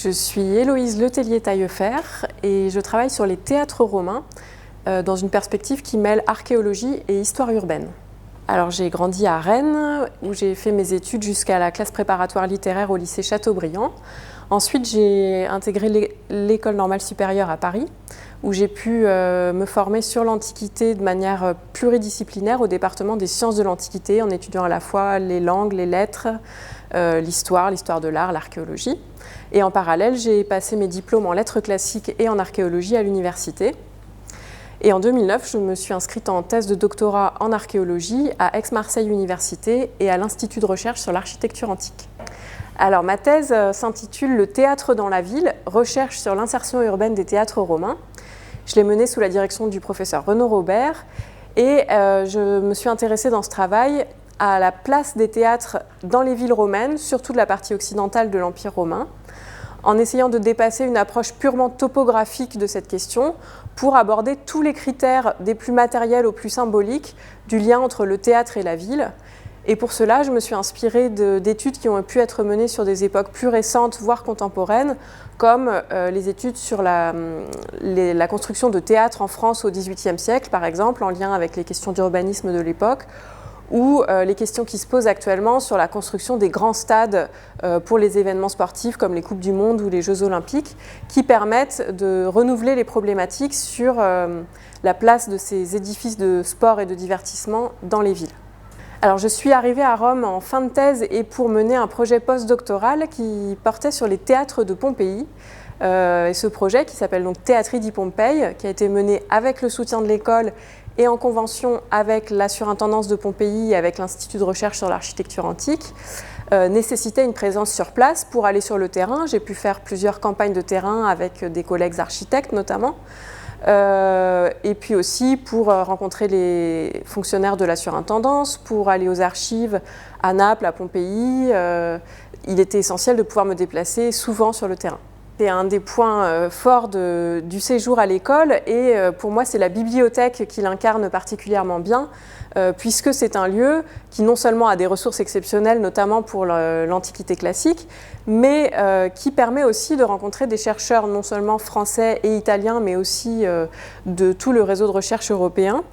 Je suis Héloïse Letellier-Taillefer et je travaille sur les théâtres romains dans une perspective qui mêle archéologie et histoire urbaine. Alors j'ai grandi à Rennes où j'ai fait mes études jusqu'à la classe préparatoire littéraire au lycée Chateaubriand. Ensuite j'ai intégré l'école normale supérieure à Paris où j'ai pu me former sur l'Antiquité de manière pluridisciplinaire au département des sciences de l'Antiquité en étudiant à la fois les langues, les lettres, l'histoire de l'art, l'archéologie. Et en parallèle, j'ai passé mes diplômes en lettres classiques et en archéologie à l'université. Et en 2009, je me suis inscrite en thèse de doctorat en archéologie à Aix-Marseille Université et à l'Institut de recherche sur l'architecture antique. Alors ma thèse s'intitule « Le théâtre dans la ville, recherche sur l'insertion urbaine des théâtres romains ». Je l'ai menée sous la direction du professeur Renaud Robert et je me suis intéressée dans ce travail à la place des théâtres dans les villes romaines, surtout de la partie occidentale de l'Empire romain, en essayant de dépasser une approche purement topographique de cette question pour aborder tous les critères des plus matériels aux plus symboliques du lien entre le théâtre et la ville. Et pour cela, je me suis inspirée d'études qui ont pu être menées sur des époques plus récentes, voire contemporaines, comme les études sur la construction de théâtres en France au XVIIIe siècle, par exemple, en lien avec les questions d'urbanisme de l'époque, ou les questions qui se posent actuellement sur la construction des grands stades pour les événements sportifs comme les Coupes du Monde ou les Jeux Olympiques, qui permettent de renouveler les problématiques sur la place de ces édifices de sport et de divertissement dans les villes. Alors je suis arrivée à Rome en fin de thèse et pour mener un projet postdoctoral qui portait sur les théâtres de Pompéi. Et ce projet qui s'appelle donc Theatri di Pompei, qui a été mené avec le soutien de l'école et en convention avec la surintendance de Pompéi et avec l'Institut de recherche sur l'architecture antique, nécessitait une présence sur place pour aller sur le terrain. J'ai pu faire plusieurs campagnes de terrain avec des collègues architectes notamment, et puis aussi pour rencontrer les fonctionnaires de la surintendance, pour aller aux archives à Naples, à Pompéi. Il était essentiel de pouvoir me déplacer souvent sur le terrain. C'est un des points forts du séjour à l'école et pour moi c'est la bibliothèque qui l'incarne particulièrement bien puisque c'est un lieu qui non seulement a des ressources exceptionnelles, notamment pour l'Antiquité classique, mais qui permet aussi de rencontrer des chercheurs non seulement français et italiens, mais aussi de tout le réseau de recherche européen.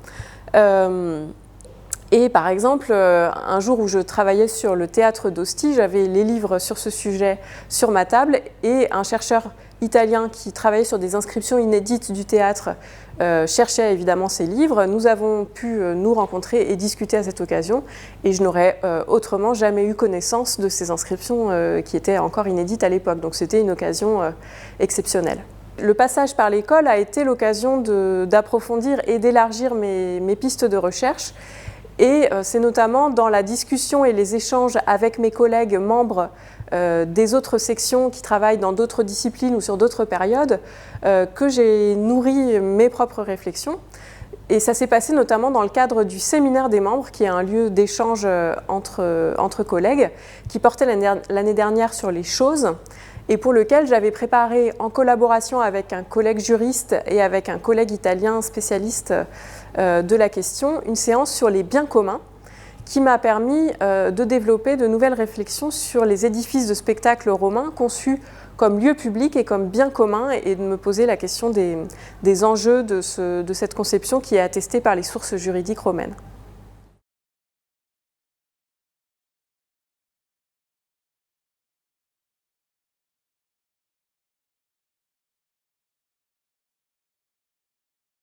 Et par exemple, un jour où je travaillais sur le théâtre d'Ostie, j'avais les livres sur ce sujet sur ma table et un chercheur italien qui travaillait sur des inscriptions inédites du théâtre cherchait évidemment ces livres. Nous avons pu nous rencontrer et discuter à cette occasion et je n'aurais autrement jamais eu connaissance de ces inscriptions qui étaient encore inédites à l'époque. Donc c'était une occasion exceptionnelle. Le passage par l'école a été l'occasion d'approfondir et d'élargir mes pistes de recherche. Et c'est notamment dans la discussion et les échanges avec mes collègues membres des autres sections qui travaillent dans d'autres disciplines ou sur d'autres périodes que j'ai nourri mes propres réflexions. Et ça s'est passé notamment dans le cadre du séminaire des membres, qui est un lieu d'échange entre collègues, qui portait l'année dernière sur les choses, et pour lequel j'avais préparé, en collaboration avec un collègue juriste et avec un collègue italien spécialiste de la question, une séance sur les biens communs, qui m'a permis de développer de nouvelles réflexions sur les édifices de spectacle romains conçus comme lieu public et comme bien commun, et de me poser la question des enjeux de cette conception qui est attestée par les sources juridiques romaines.